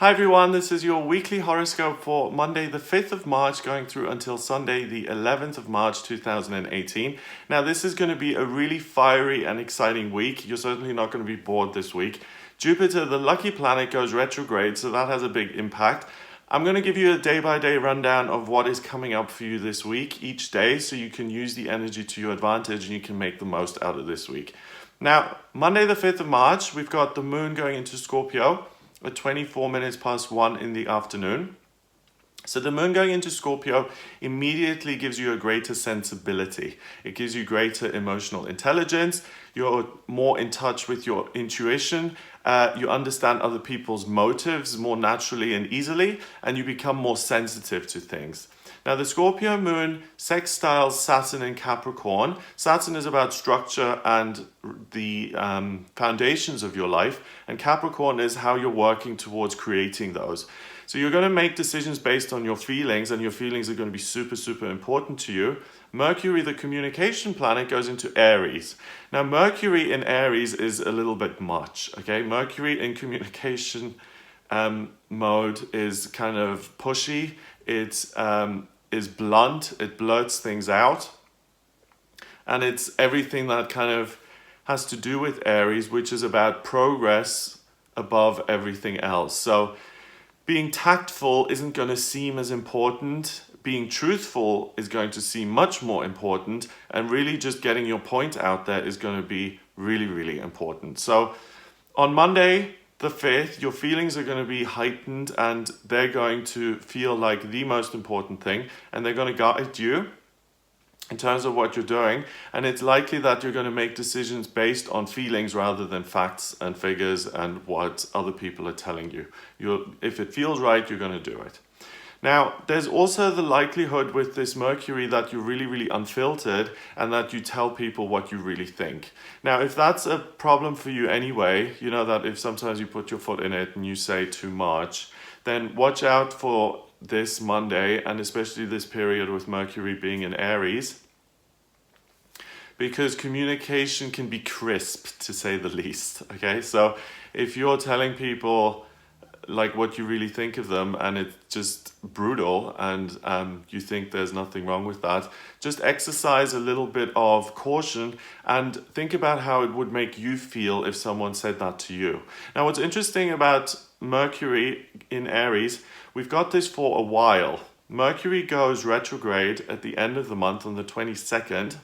Hi everyone, this is your weekly horoscope for Monday the 5th of March going through until Sunday the 11th of March 2018. Now this is going to be a really fiery and exciting week. You're certainly not going to be bored this week. Jupiter, the lucky planet, goes retrograde, so that has a big impact. I'm going to give you a day-by-day rundown of what is coming up for you this week, each day, so you can use the energy to your advantage and you can make the most out of this week. Now, Monday the 5th of March, we've got the moon going into Scorpio at 24 minutes past 1 in the afternoon. So the moon going into Scorpio immediately gives you a greater sensibility. It gives you greater emotional intelligence. You're more in touch with your intuition. You understand other people's motives more naturally and easily, and you become more sensitive to things. Now, the Scorpio moon sextiles Saturn in Capricorn. Saturn is about structure and the foundations of your life, and Capricorn is how you're working towards creating those. So you're going to make decisions based on your feelings, and your feelings are going to be super, super important to you. Mercury, the communication planet, goes into Aries. Now, Mercury in Aries is a little bit much, okay? Mercury in communication mode is kind of pushy. It is blunt. It blurts things out. And it's everything that kind of has to do with Aries, which is about progress above everything else. So being tactful isn't going to seem as important. Being truthful is going to seem much more important. And really just getting your point out there is going to be really, really important. So on Monday the 5th, your feelings are going to be heightened and they're going to feel like the most important thing. And they're going to guide you in terms of what you're doing. And it's likely that you're going to make decisions based on feelings rather than facts and figures and what other people are telling you. If it feels right, you're going to do it. Now, there's also the likelihood with this Mercury that you're really, really unfiltered and that you tell people what you really think. Now, if that's a problem for you anyway, you know that if sometimes you put your foot in it and you say too much, then watch out for this Monday and especially this period with Mercury being in Aries, because communication can be crisp, to say the least, okay? So if you're telling people like what you really think of them and it's just brutal and you think there's nothing wrong with that, just exercise a little bit of caution and think about how it would make you feel if someone said that to you. Now, what's interesting about Mercury in Aries, we've got this for a while. Mercury goes retrograde at the end of the month on the 22nd,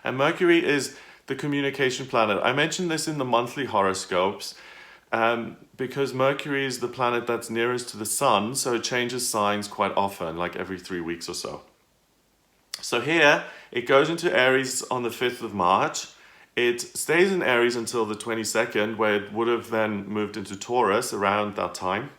and Mercury is the communication planet. I mentioned this in the monthly horoscopes, because Mercury is the planet that's nearest to the sun, so it changes signs quite often, like every 3 weeks or so. So here, it goes into Aries on the 5th of March. It stays in Aries until the 22nd, where it would have then moved into Taurus around that time.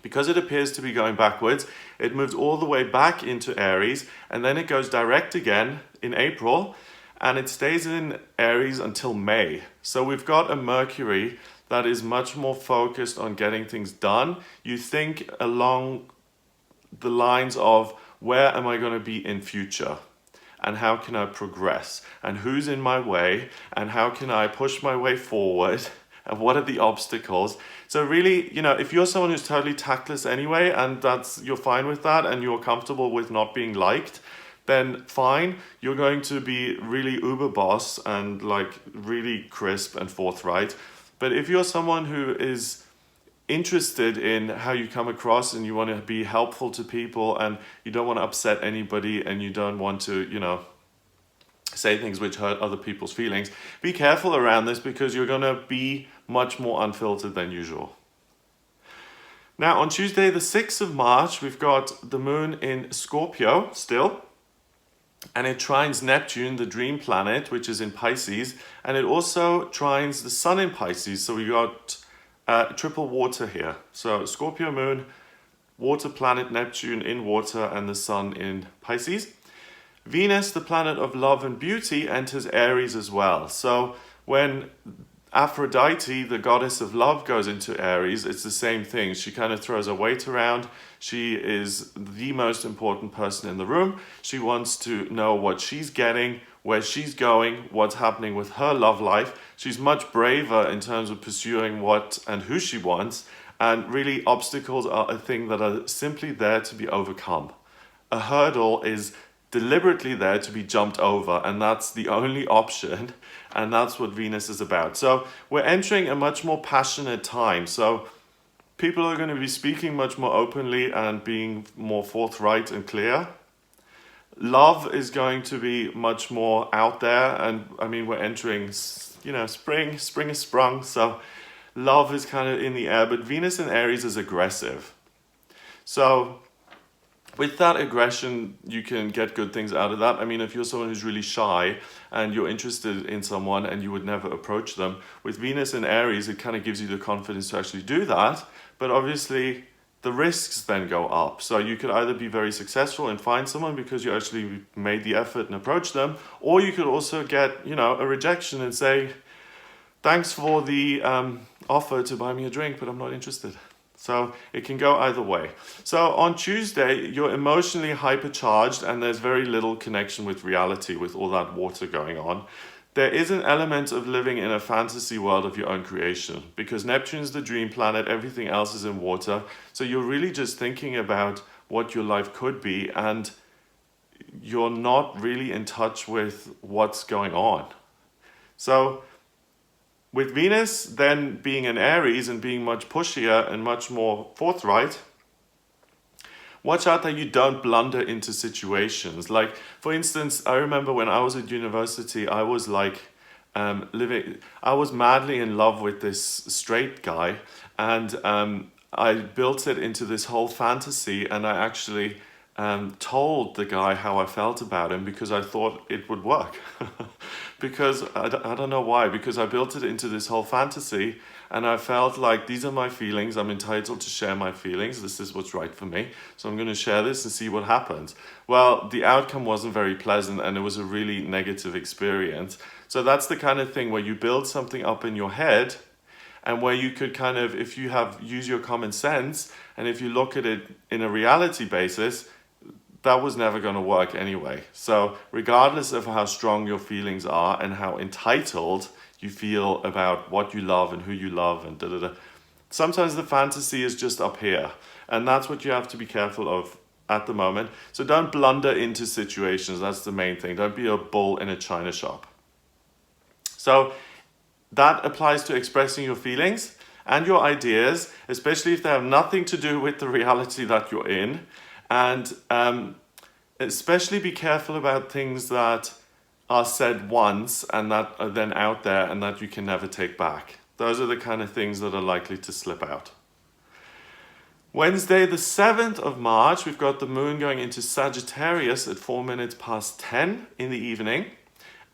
Because it appears to be going backwards, it moves all the way back into Aries, and then it goes direct again in April, and it stays in Aries until May. So we've got a Mercury that is much more focused on getting things done. You think along the lines of, where am I going to be in future? And how can I progress? And who's in my way? And how can I push my way forward? And what are the obstacles? So really, you know, if you're someone who's totally tactless anyway, and you're fine with that, and you're comfortable with not being liked, then fine, you're going to be really uber boss and like really crisp and forthright. But if you're someone who is interested in how you come across and you want to be helpful to people and you don't want to upset anybody and you don't want to, you know, say things which hurt other people's feelings, be careful around this because you're going to be much more unfiltered than usual. Now, on Tuesday, the 6th of March, we've got the moon in Scorpio still. And it trines Neptune, the dream planet, which is in Pisces. And it also trines the sun in Pisces. So we got triple water here. So Scorpio moon, water planet Neptune in water, and the sun in Pisces. Venus, the planet of love and beauty, enters Aries as well. So when Aphrodite, the goddess of love, goes into Aries, it's the same thing. She kind of throws her weight around. She is the most important person in the room. She wants to know what she's getting, where she's going, what's happening with her love life. She's much braver in terms of pursuing what and who she wants. And really, obstacles are a thing that are simply there to be overcome. A hurdle is deliberately there to be jumped over, and that's the only option, and that's what Venus is about. So we're entering a much more passionate time. So people are going to be speaking much more openly and being more forthright and clear. Love is going to be much more out there, and I mean, we're entering, spring is sprung, so love is kind of in the air, but Venus in Aries is aggressive. So with that aggression, you can get good things out of that. I mean, if you're someone who's really shy and you're interested in someone and you would never approach them, with Venus in Aries, it kind of gives you the confidence to actually do that. But obviously, the risks then go up. So you could either be very successful and find someone because you actually made the effort and approached them, or you could also get, a rejection and say, thanks for the offer to buy me a drink, but I'm not interested. So it can go either way. So on Tuesday, you're emotionally hypercharged and there's very little connection with reality with all that water going on. There is an element of living in a fantasy world of your own creation because Neptune's the dream planet, everything else is in water. So you're really just thinking about what your life could be and you're not really in touch with what's going on. So with Venus then being in Aries and being much pushier and much more forthright, watch out that you don't blunder into situations. Like, for instance, I remember when I was at university, I was like I was madly in love with this straight guy, and I built it into this whole fantasy, and I actually told the guy how I felt about him because I thought it would work. Because I don't know why, because I built it into this whole fantasy and I felt like these are my feelings, I'm entitled to share my feelings, this is what's right for me, so I'm going to share this and see what happens. Well, the outcome wasn't very pleasant and it was a really negative experience. So that's the kind of thing where you build something up in your head and where you could kind of, if you use your common sense and if you look at it in a reality basis, that was never going to work anyway. So regardless of how strong your feelings are and how entitled you feel about what you love and who you love and sometimes the fantasy is just up here. And that's what you have to be careful of at the moment. So don't blunder into situations. That's the main thing. Don't be a bull in a china shop. So that applies to expressing your feelings and your ideas, especially if they have nothing to do with the reality that you're in. And especially be careful about things that are said once and that are then out there and that you can never take back. Those are the kind of things that are likely to slip out. Wednesday, the 7th of March, we've got the moon going into Sagittarius at 4 minutes past 10 in the evening.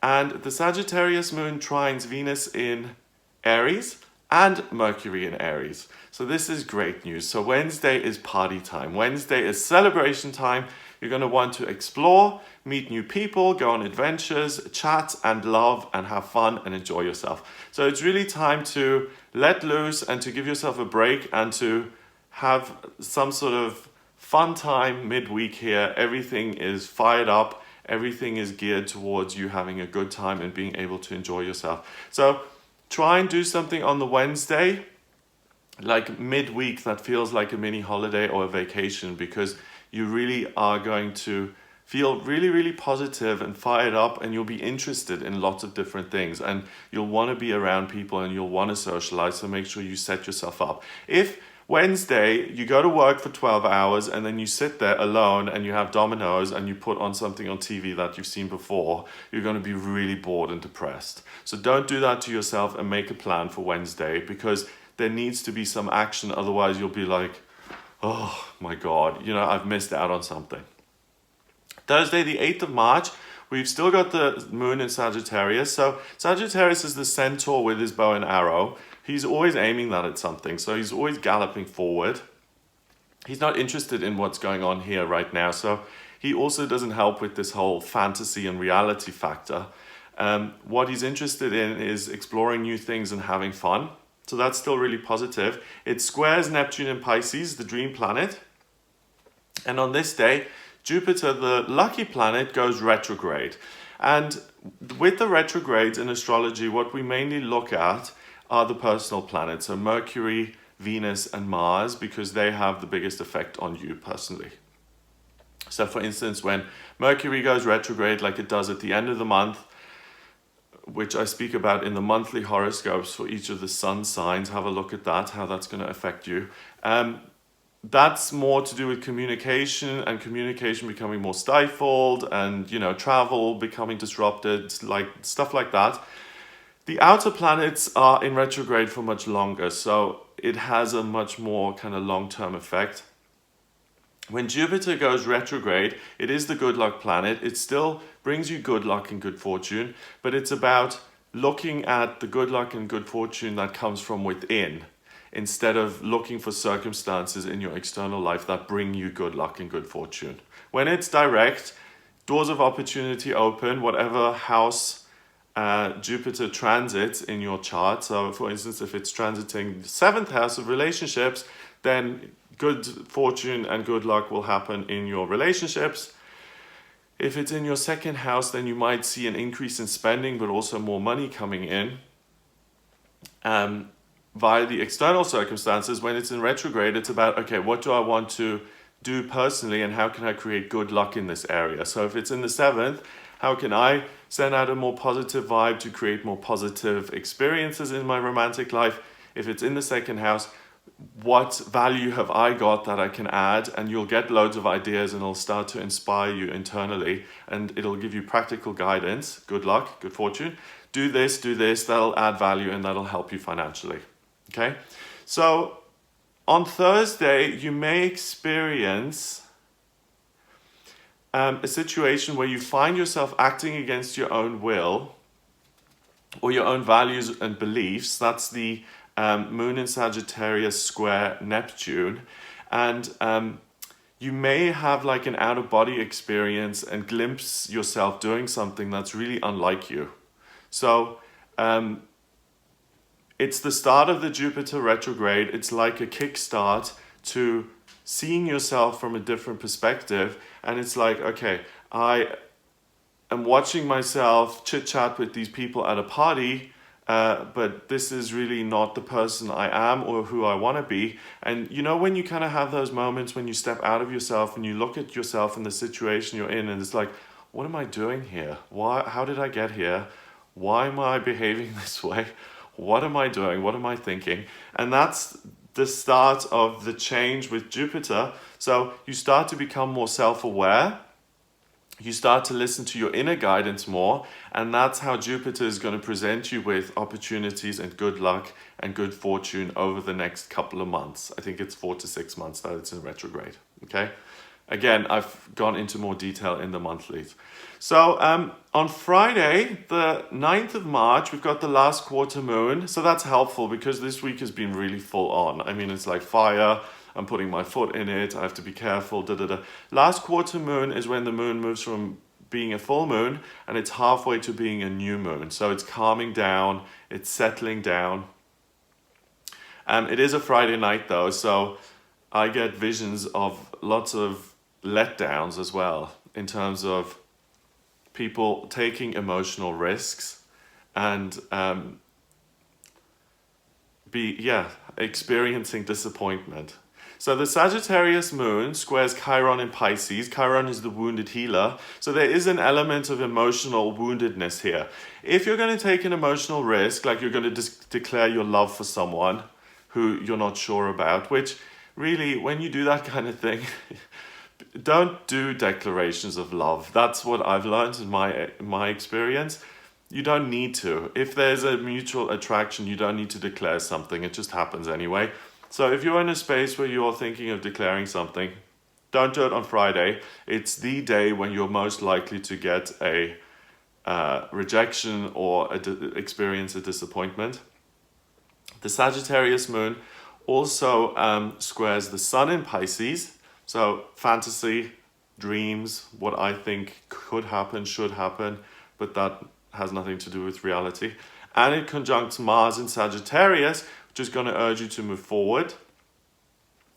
And the Sagittarius moon trines Venus in Aries and Mercury in Aries. So this is great news. So Wednesday is party time. Wednesday is celebration time. You're going to want to explore, meet new people, go on adventures, chat and love and have fun and enjoy yourself. So it's really time to let loose and to give yourself a break and to have some sort of fun time midweek here. Everything is fired up. Everything is geared towards you having a good time and being able to enjoy yourself. So try and do something on the Wednesday, like midweek, that feels like a mini holiday or a vacation, because you really are going to feel really, really positive and fired up, and you'll be interested in lots of different things, and you'll want to be around people and you'll want to socialize. So make sure you set yourself up. If Wednesday you go to work for 12 hours and then you sit there alone and you have dominoes and you put on something on TV that you've seen before, you're going to be really bored and depressed. So don't do that to yourself and make a plan for Wednesday, because there needs to be some action. Otherwise you'll be like, oh my God, I've missed out on something. Thursday, the 8th of March, we've still got the moon in Sagittarius. So Sagittarius is the centaur with his bow and arrow. He's always aiming that at something. So he's always galloping forward. He's not interested in what's going on here right now. So he also doesn't help with this whole fantasy and reality factor. What he's interested in is exploring new things and having fun. So that's still really positive. It squares Neptune in Pisces, the dream planet. And on this day, Jupiter, the lucky planet, goes retrograde. And with the retrogrades in astrology, what we mainly look at are the personal planets. So Mercury Venus and Mars, because they have the biggest effect on you personally. So for instance, when Mercury goes retrograde, like it does at the end of the month, which I speak about in the monthly horoscopes for each of the sun signs, have a look at that, how that's going to affect you. That's more to do with communication, and communication becoming more stifled, and travel becoming disrupted, like stuff like that. The outer planets are in retrograde for much longer, so it has a much more kind of long-term effect. When Jupiter goes retrograde, it is the good luck planet. It still brings you good luck and good fortune, but it's about looking at the good luck and good fortune that comes from within, instead of looking for circumstances in your external life that bring you good luck and good fortune. When it's direct, doors of opportunity open, whatever house Jupiter transits in your chart. So for instance, if it's transiting the 7th house of relationships, then good fortune and good luck will happen in your relationships. If it's in your 2nd house, then you might see an increase in spending, but also more money coming in. Via the external circumstances, when it's in retrograde, it's about, okay, what do I want to do personally, and how can I create good luck in this area? So if it's in the 7th, how can I send out a more positive vibe to create more positive experiences in my romantic life? If it's in the 2nd house, what value have I got that I can add? And you'll get loads of ideas, and it'll start to inspire you internally, and it'll give you practical guidance, good luck, good fortune. Do this, that'll add value, and that'll help you financially. Okay, so on Thursday, you may experience a situation where you find yourself acting against your own will or your own values and beliefs. That's the Moon in Sagittarius square Neptune. And you may have like an out-of-body experience and glimpse yourself doing something that's really unlike you. So it's the start of the Jupiter retrograde. It's like a kickstart to seeing yourself from a different perspective. And it's like, okay, I am watching myself chit-chat with these people at a party, but this is really not the person I am or who I want to be. And when you kind of have those moments when you step out of yourself and you look at yourself in the situation you're in, and it's like, what am I doing here? How did I get here? Why am I behaving this way? What am I doing? What am I thinking? And that's the start of the change with Jupiter. So you start to become more self-aware. You start to listen to your inner guidance more. And that's how Jupiter is going to present you with opportunities and good luck and good fortune over the next couple of months. I think it's 4 to 6 months that it's in retrograde. Okay. Again, I've gone into more detail in the monthlies. So on Friday, the 9th of March, we've got the last quarter moon. So that's helpful because this week has been really full on. I mean, it's like fire. I'm putting my foot in it. I have to be careful. Last quarter moon is when the moon moves from being a full moon and it's halfway to being a new moon. So it's calming down. It's settling down. It is a Friday night though. So I get visions of lots of letdowns as well, in terms of people taking emotional risks and experiencing disappointment. So the Sagittarius moon squares Chiron in Pisces. Chiron is the wounded healer. So there is an element of emotional woundedness here. If you're going to take an emotional risk, like you're going to declare your love for someone who you're not sure about, which really, when you do that kind of thing, don't do declarations of love. That's what I've learned in my experience. You don't need to. If there's a mutual attraction, you don't need to declare something. It just happens anyway. So if you're in a space where you're thinking of declaring something, don't do it on Friday. It's the day when you're most likely to get a rejection or experience a disappointment. The Sagittarius moon also squares the sun in Pisces. So fantasy, dreams, what I think could happen, should happen, but that has nothing to do with reality. And it conjuncts Mars in Sagittarius, which is going to urge you to move forward.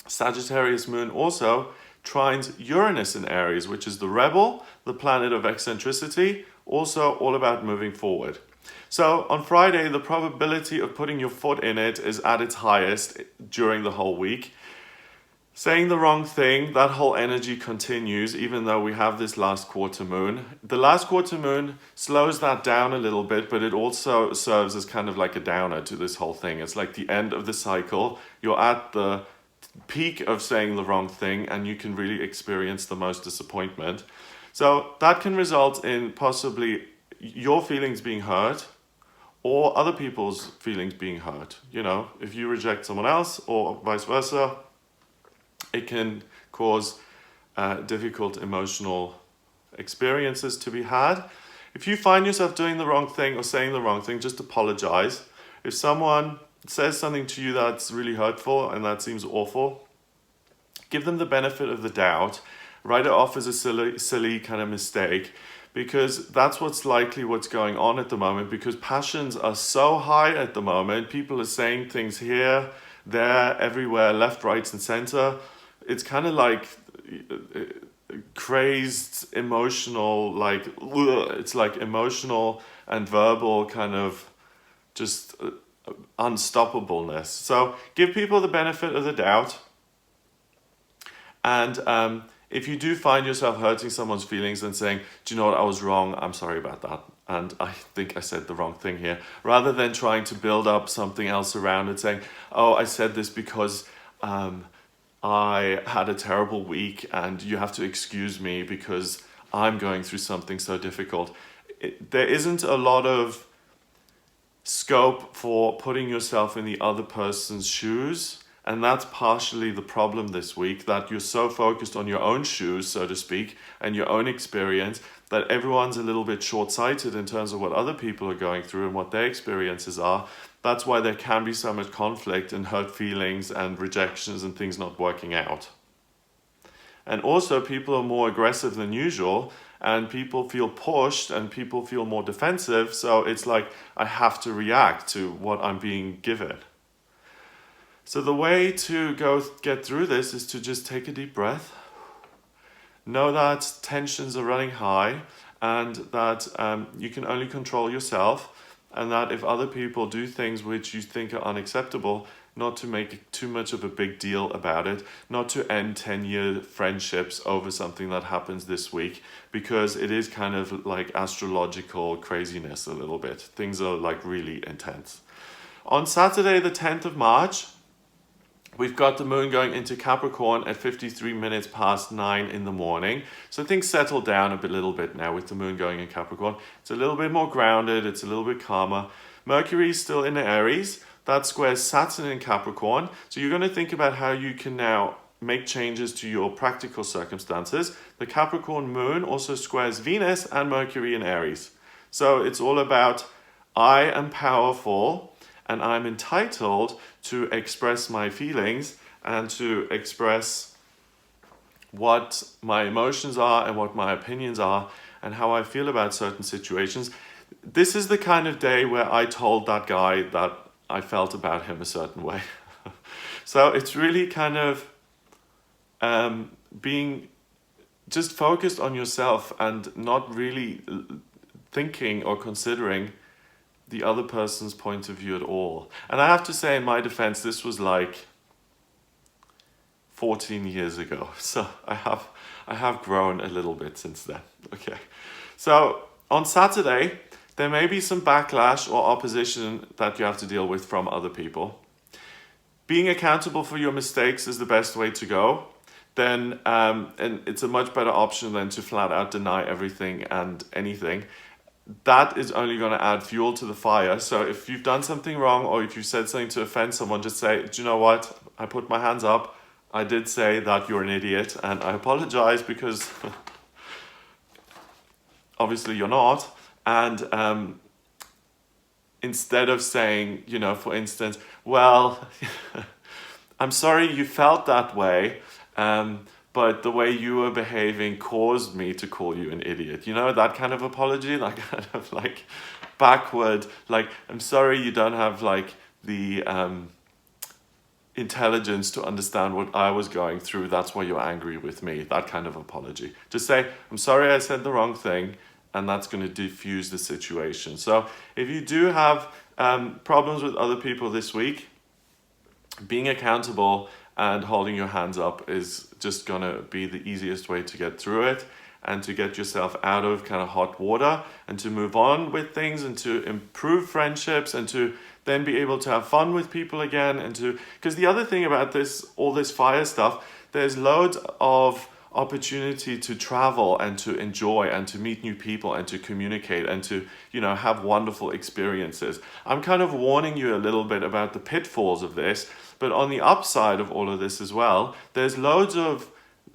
Sagittarius moon also trines Uranus in Aries, which is the rebel, the planet of eccentricity, also all about moving forward. So on Friday, the probability of putting your foot in it is at its highest during the whole week. Saying the wrong thing, that whole energy continues, even though we have this last quarter moon. The last quarter moon slows that down a little bit, but it also serves as kind of like a downer to this whole thing. It's like the end of the cycle. You're at the peak of saying the wrong thing, and you can really experience the most disappointment. So that can result in possibly your feelings being hurt, or other people's feelings being hurt. You know, if you reject someone else or vice versa, it can cause difficult emotional experiences to be had. If you find yourself doing the wrong thing or saying the wrong thing, just apologize. If someone says something to you that's really hurtful and that seems awful, give them the benefit of the doubt. Write it off as a silly kind of mistake, because that's what's going on at the moment, because passions are so high at the moment. People are saying things here, there, everywhere, left, right, and center. It's kind of like crazed emotional, like, it's like emotional and verbal kind of just unstoppableness. So give people the benefit of the doubt. And if you do find yourself hurting someone's feelings and saying, do you know what, I was wrong, I'm sorry about that, and I think I said the wrong thing here, rather than trying to build up something else around it, saying, oh, I said this because I had a terrible week and you have to excuse me because I'm going through something so difficult. There isn't a lot of scope for putting yourself in the other person's shoes. And that's partially the problem this week, that you're so focused on your own shoes, so to speak, and your own experience, that everyone's a little bit short-sighted in terms of what other people are going through and what their experiences are. That's why there can be so much conflict and hurt feelings and rejections and things not working out. And also, people are more aggressive than usual, and people feel pushed and people feel more defensive. So it's like, I have to react to what I'm being given. So the way to get through this is to just take a deep breath. Know that tensions are running high, and that you can only control yourself, and that if other people do things which you think are unacceptable, not to make too much of a big deal about it, not to end 10-year friendships over something that happens this week, because it is kind of like astrological craziness a little bit. Things are like really intense. On Saturday, the 10th of March, we've got the moon going into Capricorn at 53 minutes past 9 in the morning. So things settle down a little bit now with the moon going in Capricorn. It's a little bit more grounded. It's a little bit calmer. Mercury is still in Aries. That squares Saturn in Capricorn. So you're going to think about how you can now make changes to your practical circumstances. The Capricorn moon also squares Venus and Mercury in Aries. So it's all about, I am powerful and I'm entitled to express my feelings and to express what my emotions are and what my opinions are and how I feel about certain situations. This is the kind of day where I told that guy that I felt about him a certain way. So it's really kind of being just focused on yourself and not really thinking or considering the other person's point of view at all. And I have to say, in my defense, this was like 14 years ago. So I have grown a little bit since then. Okay. So on Saturday, there may be some backlash or opposition that you have to deal with from other people. Being accountable for your mistakes is the best way to go. Then, and it's a much better option than to flat out deny everything and anything. That is only going to add fuel to the fire. So if you've done something wrong, or if you said something to offend someone, just say, do you know what? I put my hands up. I did say that you're an idiot, and I apologize, because obviously you're not. And instead of saying, you know, for instance, well, I'm sorry you felt that way, but the way you were behaving caused me to call you an idiot. You know, that kind of apology, that kind of like backward, like, I'm sorry you don't have like the intelligence to understand what I was going through. That's why you're angry with me. That kind of apology. Just say, I'm sorry I said the wrong thing. and that's going to diffuse the situation. So if you do have problems with other people this week, being accountable and holding your hands up is just going to be the easiest way to get through it and to get yourself out of kind of hot water and to move on with things and to improve friendships and to then be able to have fun with people again. And to, because the other thing about this, all this fire stuff, there's loads of opportunity to travel and to enjoy and to meet new people and to communicate and to, you know, have wonderful experiences. I'm kind of warning you a little bit about the pitfalls of this, but on the upside of all of this as well, there's loads of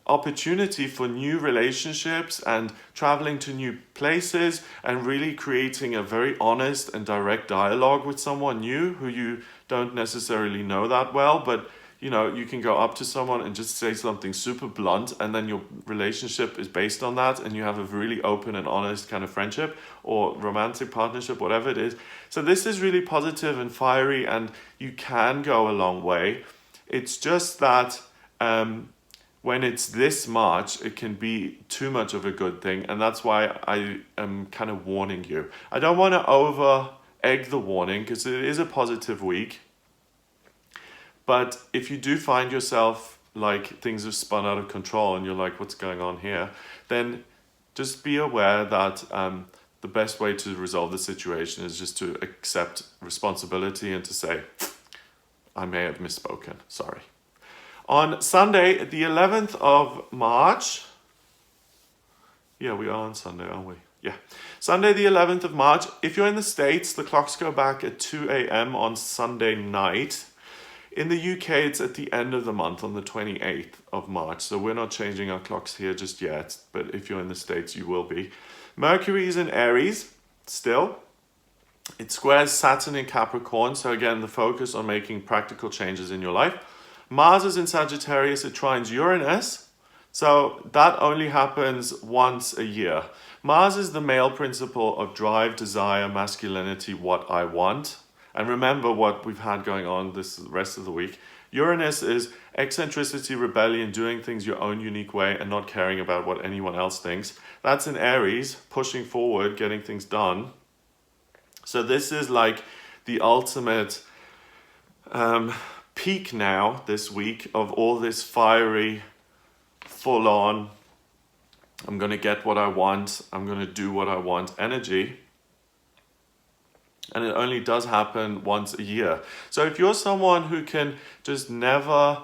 opportunity for new relationships and traveling to new places and really creating a very honest and direct dialogue with someone new who you don't necessarily know that well, but you know, you can go up to someone and just say something super blunt, and then your relationship is based on that, and you have a really open and honest kind of friendship or romantic partnership, whatever it is. So this is really positive and fiery, and you can go a long way. It's just that when it's this much, it can be too much of a good thing, and that's why I am kind of warning you. I don't want to over egg the warning because it is a positive week. But if you do find yourself like things have spun out of control and you're like, what's going on here? Then just be aware that the best way to resolve the situation is just to accept responsibility and to say, I may have misspoken, sorry. On Sunday, the 11th of March, yeah, we are on Sunday, aren't we? Yeah. Sunday, the 11th of March. If you're in the States, the clocks go back at 2 a.m. on Sunday night. In the UK, it's at the end of the month on the 28th of March. So we're not changing our clocks here just yet. But if you're in the States, you will be. Mercury is in Aries still. It squares Saturn in Capricorn. So again, the focus on making practical changes in your life. Mars is in Sagittarius. It trines Uranus. So that only happens once a year. Mars is the male principle of drive, desire, masculinity, what I want. And remember what we've had going on this rest of the week. Uranus is eccentricity, rebellion, doing things your own unique way and not caring about what anyone else thinks. That's in Aries, pushing forward, getting things done. So this is like the ultimate peak now this week of all this fiery, full on, I'm going to get what I want, I'm going to do what I want energy. And it only does happen once a year. So if you're someone who can just never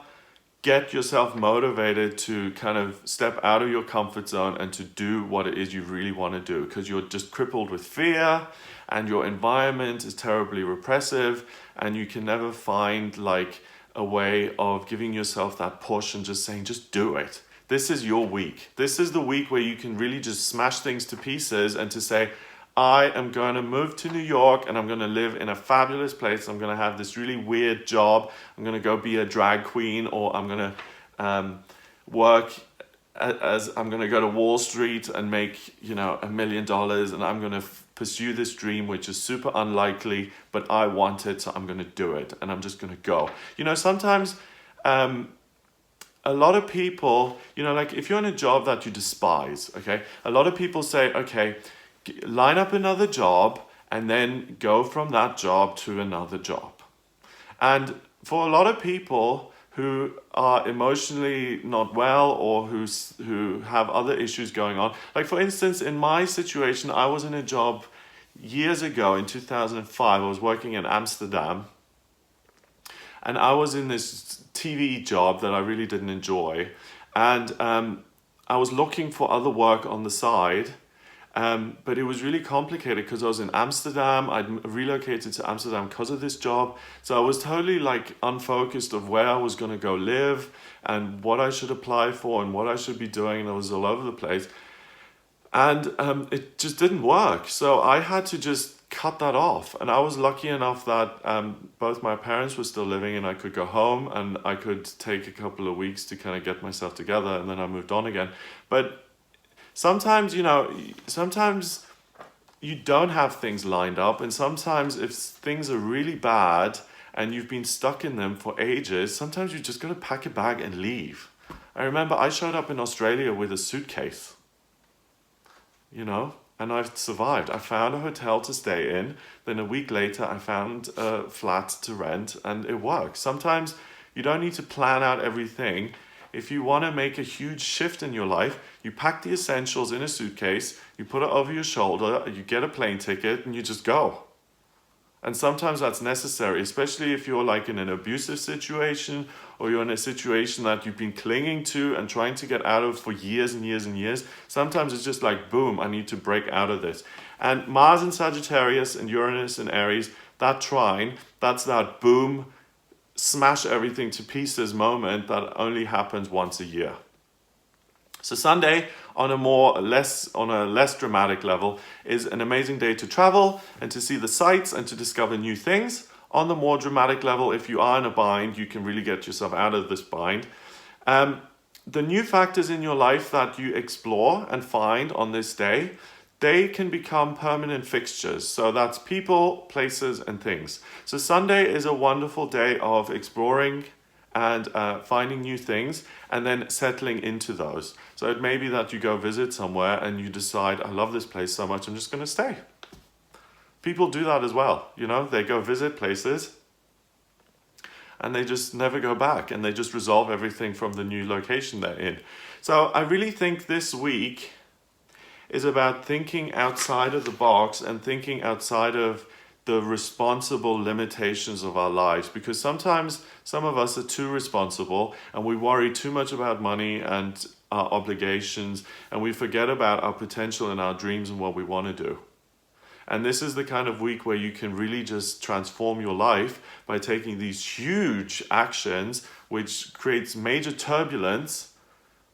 get yourself motivated to kind of step out of your comfort zone and to do what it is you really want to do, because you're just crippled with fear and your environment is terribly repressive and you can never find like a way of giving yourself that push and just saying, just do it. This is your week. This is the week where you can really just smash things to pieces and to say, I am going to move to New York and I'm going to live in a fabulous place. I'm going to have this really weird job. I'm going to go be a drag queen, or I'm going to work as I'm going to go to Wall Street and make, you know, $1 million, and I'm going to pursue this dream, which is super unlikely, but I want it, so I'm going to do it, and I'm just going to go. You know, sometimes a lot of people, you know, like if you're in a job that you despise, okay, a lot of people say, okay, line up another job and then go from that job to another job. And for a lot of people who are emotionally not well or who have other issues going on, like for instance, in my situation, I was in a job years ago in 2005. I was working in Amsterdam and I was in this TV job that I really didn't enjoy. And I was looking for other work on the side. But it was really complicated because I was in Amsterdam. I'd relocated to Amsterdam because of this job. So I was totally like unfocused of where I was going to go live and what I should apply for and what I should be doing. And I was all over the place. And it just didn't work. So I had to just cut that off. And I was lucky enough that both my parents were still living and I could go home and I could take a couple of weeks to kind of get myself together. And then I moved on again. But sometimes, you know, sometimes you don't have things lined up, and sometimes if things are really bad and you've been stuck in them for ages, sometimes you just got to pack a bag and leave. I remember I showed up in Australia with a suitcase, you know, and I've survived. I found a hotel to stay in. Then a week later, I found a flat to rent, and it works. Sometimes you don't need to plan out everything. If you want to make a huge shift in your life, you pack the essentials in a suitcase, you put it over your shoulder, you get a plane ticket, and you just go. And sometimes that's necessary, especially if you're like in an abusive situation, or you're in a situation that you've been clinging to and trying to get out of for years and years and years. Sometimes it's just like, boom, I need to break out of this. And Mars in Sagittarius and Uranus in Aries, that trine, that's that boom, smash everything to pieces moment that only happens once a year. So Sunday, on a less dramatic level, is an amazing day to travel and to see the sights and to discover new things. On the more dramatic level, if you are in a bind, you can really get yourself out of this bind. The new factors in your life that you explore and find on this day, they can become permanent fixtures. So that's people, places, and things. So Sunday is a wonderful day of exploring and finding new things and then settling into those. So it may be that you go visit somewhere and you decide, I love this place so much, I'm just going to stay. People do that as well. They go visit places and they just never go back, and they just resolve everything from the new location they're in. So I really think this week is about thinking outside of the box and thinking outside of the responsible limitations of our lives, because sometimes some of us are too responsible and we worry too much about money and our obligations, and we forget about our potential and our dreams and what we want to do. And this is the kind of week where you can really just transform your life by taking these huge actions, which creates major turbulence,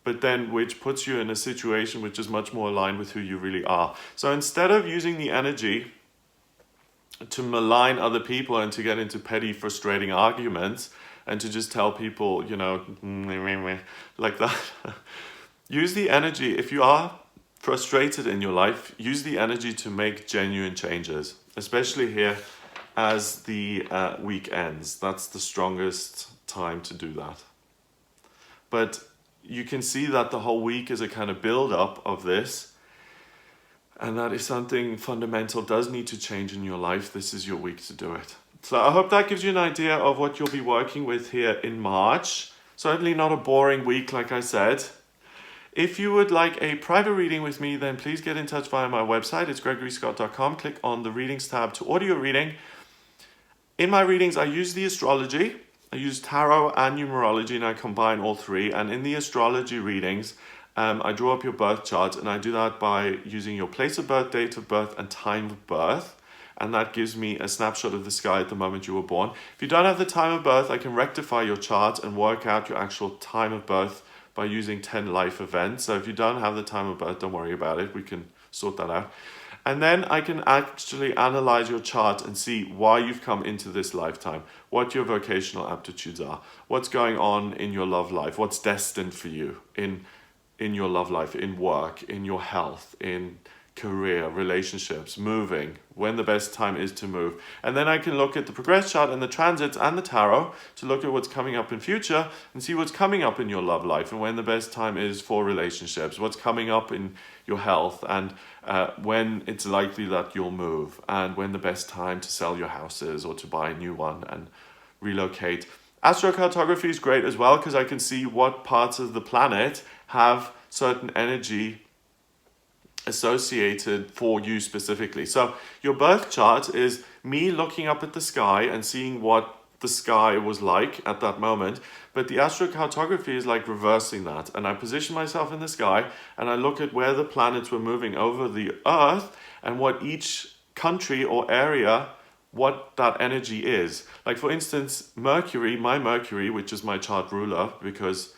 but then which puts you in a situation which is much more aligned with who you really are. So instead of using the energy to malign other people and to get into petty, frustrating arguments and to just tell people, like that, use the energy. If you are frustrated in your life, use the energy to make genuine changes, especially here as the week ends. That's the strongest time to do that. But you can see that the whole week is a kind of build-up of this, and that if something fundamental does need to change in your life, this is your week to do it. So I hope that gives you an idea of what you'll be working with here in March. Certainly not a boring week, like I said. If you would like a private reading with me, then please get in touch via my website. It's gregoryscott.com. Click on the readings tab to order your reading. In my readings, I use the astrology. I use tarot and numerology, and I combine all three. And in the astrology readings, I draw up your birth chart, and I do that by using your place of birth, date of birth, and time of birth. And that gives me a snapshot of the sky at the moment you were born. If you don't have the time of birth, I can rectify your chart and work out your actual time of birth by using 10 life events. So if you don't have the time of birth, don't worry about it. We can sort that out. And then I can actually analyze your chart and see why you've come into this lifetime, what your vocational aptitudes are, what's going on in your love life, what's destined for you in your love life, in work, in your health, in career, relationships, moving, when the best time is to move. And then I can look at the progress chart and the transits and the tarot to look at what's coming up in future and see what's coming up in your love life and when the best time is for relationships, what's coming up in your health, and when it's likely that you'll move, and when the best time to sell your house is or to buy a new one and relocate. Astrocartography is great as well because I can see what parts of the planet have certain energy associated for you specifically. So your birth chart is me looking up at the sky and seeing what the sky was like at that moment, but the astrocartography is like reversing that, and I position myself in the sky and I look at where the planets were moving over the earth and what each country or area, what that energy is. Like for instance, Mercury, my Mercury, which is my chart ruler, because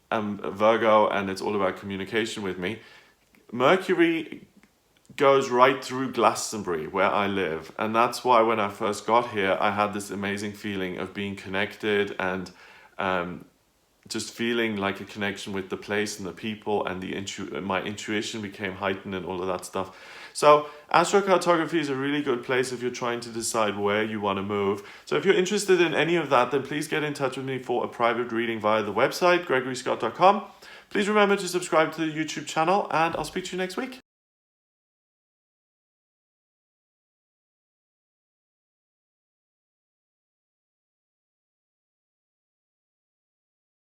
I'm Virgo and it's all about communication with me. Mercury goes right through Glastonbury, where I live. And that's why when I first got here, I had this amazing feeling of being connected and just feeling like a connection with the place and the people, and my intuition became heightened and all of that stuff. So astrocartography is a really good place if you're trying to decide where you want to move. So if you're interested in any of that, then please get in touch with me for a private reading via the website, gregoryscott.com. please remember to subscribe to the YouTube channel, and I'll speak to you next week.